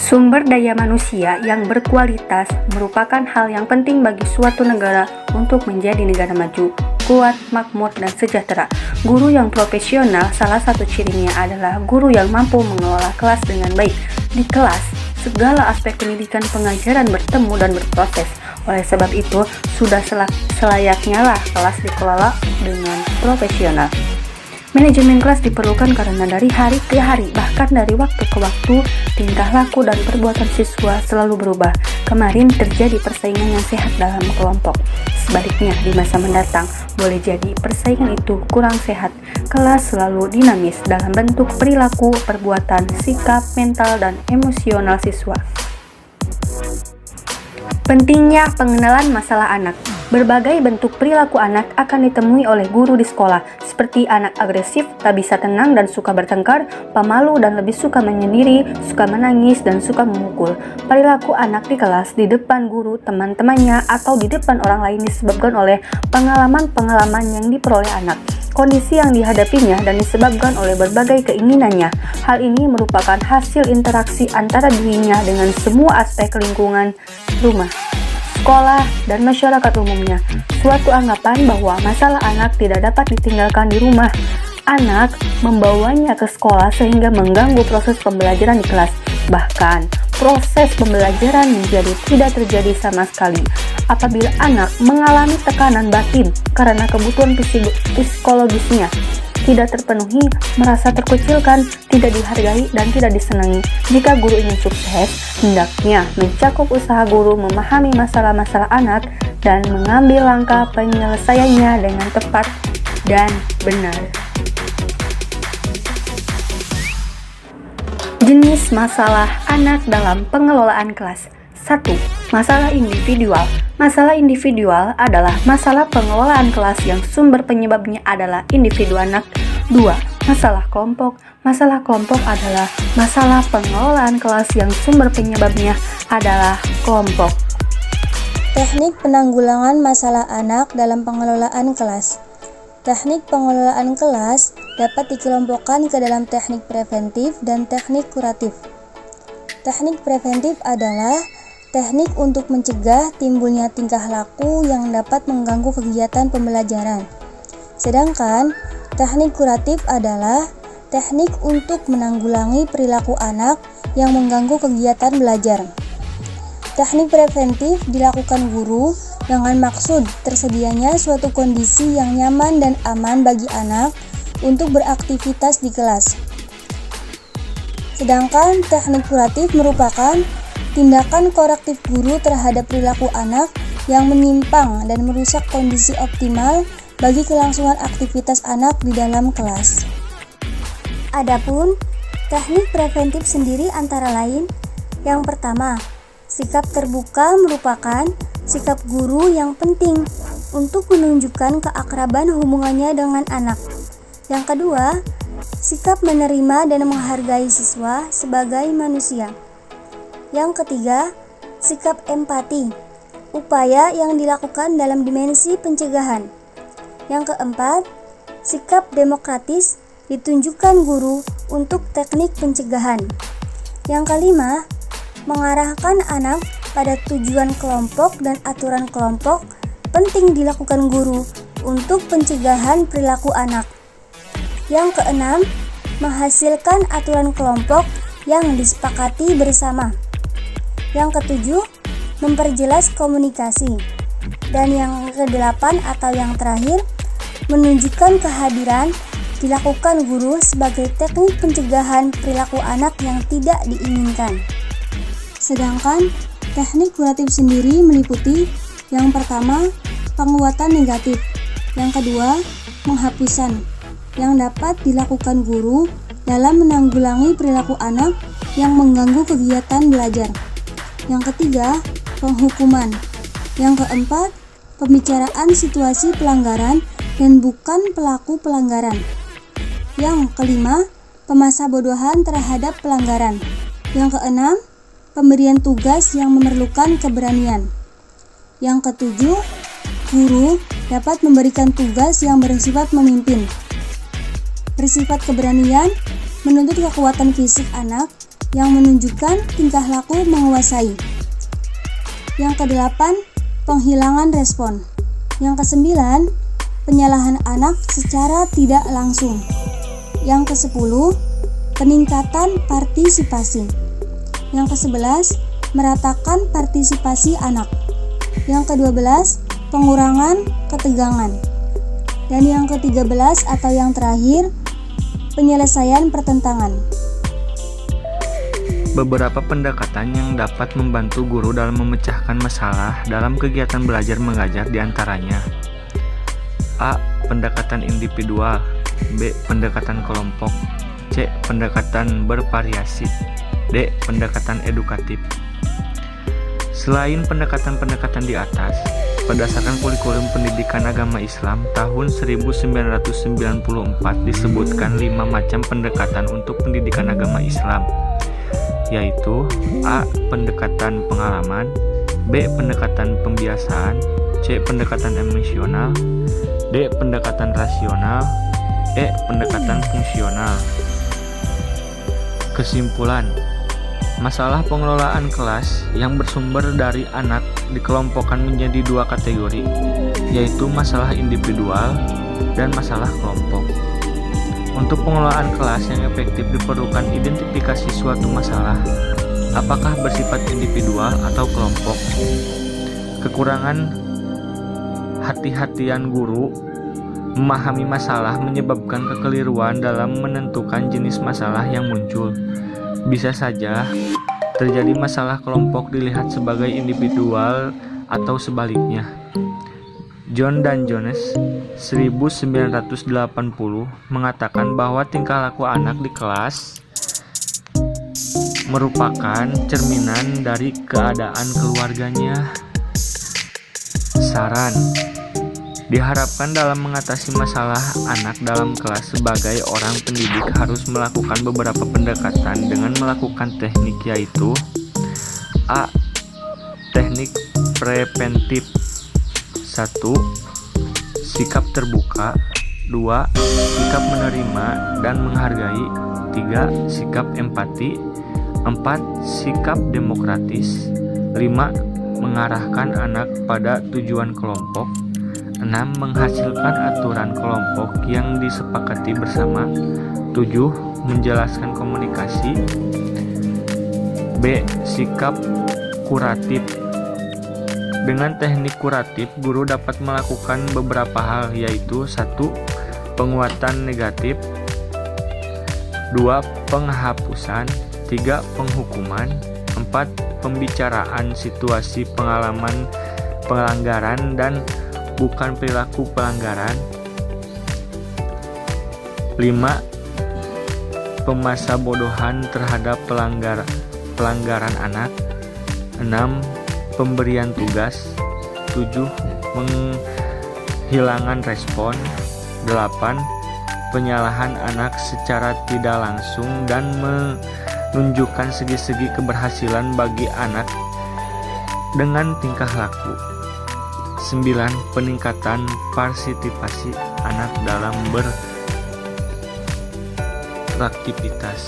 Sumber daya manusia yang berkualitas merupakan hal yang penting bagi suatu negara untuk menjadi negara maju, kuat, makmur, dan sejahtera. Guru yang profesional, salah satu cirinya adalah guru yang mampu mengelola kelas dengan baik. Di kelas, segala aspek pendidikan pengajaran bertemu dan berproses. Oleh sebab itu, sudah selayaknya lah kelas dikelola dengan profesional. Manajemen kelas diperlukan karena dari hari ke hari, bahkan dari waktu ke waktu, tingkah laku dan perbuatan siswa selalu berubah. Kemarin terjadi persaingan yang sehat dalam kelompok. Sebaliknya, di masa mendatang, boleh jadi persaingan itu kurang sehat. Kelas selalu dinamis dalam bentuk perilaku, perbuatan, sikap, mental, dan emosional siswa. Pentingnya pengenalan masalah anak. Berbagai bentuk perilaku anak akan ditemui oleh guru di sekolah, seperti anak agresif, tak bisa tenang dan suka bertengkar, pemalu dan lebih suka menyendiri, suka menangis dan suka memukul. Perilaku anak di kelas, di depan guru, teman-temannya, atau di depan orang lain disebabkan oleh pengalaman-pengalaman yang diperoleh anak, kondisi yang dihadapinya, dan disebabkan oleh berbagai keinginannya. Hal ini merupakan hasil interaksi antara dirinya dengan semua aspek lingkungan rumah, sekolah, dan masyarakat umumnya. Suatu anggapan bahwa masalah anak tidak dapat ditinggalkan di rumah. Anak membawanya ke sekolah sehingga mengganggu proses pembelajaran di kelas. Bahkan, proses pembelajaran menjadi tidak terjadi sama sekali apabila anak mengalami tekanan batin karena kebutuhan psikologisnya tidak terpenuhi, merasa terkucilkan, tidak dihargai, dan tidak disenangi. Jika guru ingin sukses, hendaknya mencakup usaha guru memahami masalah-masalah anak dan mengambil langkah penyelesaiannya dengan tepat dan benar. Jenis masalah anak dalam pengelolaan kelas. 1. Masalah individual. Masalah individual adalah masalah pengelolaan kelas yang sumber penyebabnya adalah individu anak. 2. Masalah kelompok. Masalah kelompok adalah masalah pengelolaan kelas yang sumber penyebabnya adalah kelompok. Teknik penanggulangan masalah anak dalam pengelolaan kelas. Teknik pengelolaan kelas dapat dikelompokkan ke dalam teknik preventif dan teknik kuratif. Teknik preventif adalah teknik untuk mencegah timbulnya tingkah laku yang dapat mengganggu kegiatan pembelajaran. Sedangkan teknik kuratif adalah teknik untuk menanggulangi perilaku anak yang mengganggu kegiatan belajar. Teknik preventif dilakukan guru dengan maksud tersedianya suatu kondisi yang nyaman dan aman bagi anak untuk beraktivitas di kelas. Sedangkan teknik kuratif merupakan tindakan korektif guru terhadap perilaku anak yang menyimpang dan merusak kondisi optimal bagi kelangsungan aktivitas anak di dalam kelas. Adapun teknik preventif sendiri antara lain, yang pertama, sikap terbuka merupakan sikap guru yang penting untuk menunjukkan keakraban hubungannya dengan anak. Yang kedua, sikap menerima dan menghargai siswa sebagai manusia. Yang ketiga, sikap empati, upaya yang dilakukan dalam dimensi pencegahan. Yang keempat, sikap demokratis ditunjukkan guru untuk teknik pencegahan. Yang kelima, mengarahkan anak pada tujuan kelompok dan aturan kelompok penting dilakukan guru untuk pencegahan perilaku anak. Yang keenam, menghasilkan aturan kelompok yang disepakati bersama. Yang ketujuh, memperjelas komunikasi. Dan yang kedelapan atau yang terakhir, menunjukkan kehadiran dilakukan guru sebagai teknik pencegahan perilaku anak yang tidak diinginkan. Sedangkan teknik kuratif sendiri meliputi yang pertama, penguatan negatif, yang kedua, penghapusan, yang dapat dilakukan guru dalam menanggulangi perilaku anak yang mengganggu kegiatan belajar. Yang ketiga, penghukuman. Yang keempat, pembicaraan situasi pelanggaran dan bukan pelaku pelanggaran. Yang kelima, pemasabodohan terhadap pelanggaran. Yang keenam, pemberian tugas yang memerlukan keberanian. Yang ketujuh, guru dapat memberikan tugas yang bersifat memimpin. Bersifat keberanian menuntut kekuatan fisik anak yang menunjukkan tingkah laku menguasai. Yang kedelapan, penghilangan respon. Yang kesembilan, penyalahan anak secara tidak langsung. Yang kesepuluh, peningkatan partisipasi. Yang kesebelas, meratakan partisipasi anak. Yang kedua-belas, pengurangan ketegangan. Dan yang ke-13 atau yang terakhir, penyelesaian pertentangan. Beberapa pendekatan yang dapat membantu guru dalam memecahkan masalah dalam kegiatan belajar mengajar diantaranya: A. Pendekatan individual. B. Pendekatan kelompok. C. Pendekatan bervariasi. D. Pendekatan edukatif. Selain pendekatan-pendekatan di atas, berdasarkan kurikulum pendidikan agama Islam tahun 1994 disebutkan 5 macam pendekatan untuk pendidikan agama Islam, yaitu A. Pendekatan pengalaman, B. Pendekatan pembiasaan, C. Pendekatan emosional, D. Pendekatan rasional, E. Pendekatan fungsional. Kesimpulan: masalah pengelolaan kelas yang bersumber dari anak dikelompokkan menjadi 2 kategori, yaitu masalah individual dan masalah kelompok. Untuk pengelolaan kelas yang efektif diperlukan identifikasi suatu masalah, apakah bersifat individual atau kelompok. Kekurangan hati-hatian guru memahami masalah menyebabkan kekeliruan dalam menentukan jenis masalah yang muncul. Bisa saja terjadi masalah kelompok dilihat sebagai individual atau sebaliknya. John dan Jones 1980 mengatakan bahwa tingkah laku anak di kelas merupakan cerminan dari keadaan keluarganya. Saran: diharapkan dalam mengatasi masalah anak dalam kelas, sebagai orang pendidik harus melakukan beberapa pendekatan dengan melakukan teknik, yaitu A. Teknik preventif. 1. Sikap terbuka. 2. Sikap menerima dan menghargai. 3. Sikap empati. 4. Sikap demokratis. 5. Mengarahkan anak pada tujuan kelompok. 6. Menghasilkan aturan kelompok yang disepakati bersama. 7. Menjelaskan komunikasi. B. Sikap kuratif. Dengan teknik kuratif, guru dapat melakukan beberapa hal, yaitu 1. Penguatan negatif. 2. Penghapusan. 3. Penghukuman. 4. Pembicaraan situasi pengalaman pelanggaran dan bukan perilaku pelanggaran. 5. Pemasabodohan terhadap pelanggaran anak. 6. Pemberian tugas. 7. Penghilangan respon. 8. Penyalahan anak secara tidak langsung dan menunjukkan segi-segi keberhasilan bagi anak dengan tingkah laku. 9. Peningkatan partisipasi anak dalam beraktivitas.